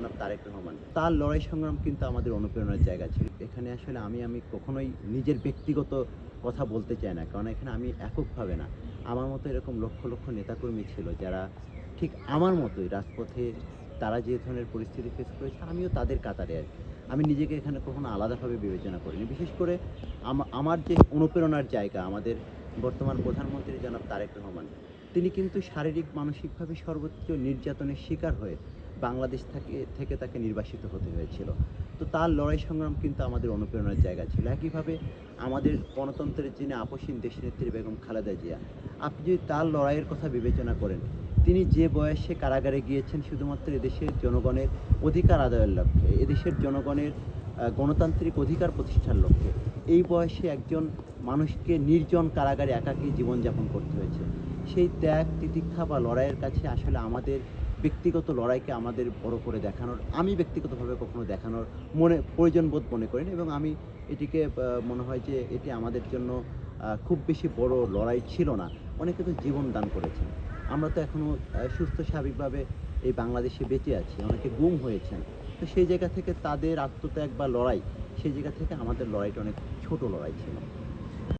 জনাব তারেক রহমান, তার লড়াই সংগ্রাম কিন্তু আমাদের অনুপ্রেরণার জায়গা ছিল। এখানে আসলে আমি কখনোই নিজের ব্যক্তিগত কথা বলতে চাই না, কারণ এখানে আমি এককভাবে না, আমার মতো এরকম লক্ষ লক্ষ নেতাকর্মী ছিল যারা ঠিক আমার মতোই রাজপথে, তারা যে ধরনের পরিস্থিতি ফেস করেছে আমিও তাদের কাতারে আর কি। আমি নিজেকে এখানে কখনো আলাদাভাবে বিবেচনা করিনি। বিশেষ করে আমার যে অনুপ্রেরণার জায়গা, আমাদের বর্তমান প্রধানমন্ত্রী জনাব তারেক রহমান, তিনি কিন্তু শারীরিক মানসিকভাবে সর্বোচ্চ নির্যাতনের শিকার হয়ে বাংলাদেশ থেকে তাকে নির্বাসিত হতে হয়েছিল। তো তার লড়াই সংগ্রাম কিন্তু আমাদের অনুপ্রেরণার জায়গা ছিল। একইভাবে আমাদের গণতন্ত্রের যিনি আপসহীন দেশনেত্রী বেগম খালেদা জিয়া, আপনি যদি তার লড়াইয়ের কথা বিবেচনা করেন, তিনি যে বয়সে কারাগারে গিয়েছেন শুধুমাত্র এদেশের জনগণের অধিকার আদায়ের লক্ষ্যে, এদেশের জনগণের গণতান্ত্রিক অধিকার প্রতিষ্ঠার লক্ষ্যে, এই বয়সে একজন মানুষকে নির্জন কারাগারে একাকী জীবনযাপন করতে হয়েছে। সেই ত্যাগ, তিতিক্ষা বা লড়াইয়ের কাছে আসলে আমাদের ব্যক্তিগত লড়াইকে আমাদের বড় করে দেখানোর, আমি ব্যক্তিগতভাবে কখনো দেখানোর প্রয়োজন বোধ মনে করি না, এবং আমি এটিকে মনে হয় যে এটি আমাদের জন্য খুব বেশি বড় লড়াই ছিল না। অনেকে তো জীবন দান করেছেন। আমরা তো এখনও সুস্থ স্বাভাবিকভাবে এই বাংলাদেশে বেঁচে আছি, অনেকে গুম হয়েছেন। তো সেই জায়গা থেকে তাদের আত্মত্যাগ বা লড়াই, সেই জায়গা থেকে আমাদের লড়াইটা অনেক ছোট লড়াই ছিল।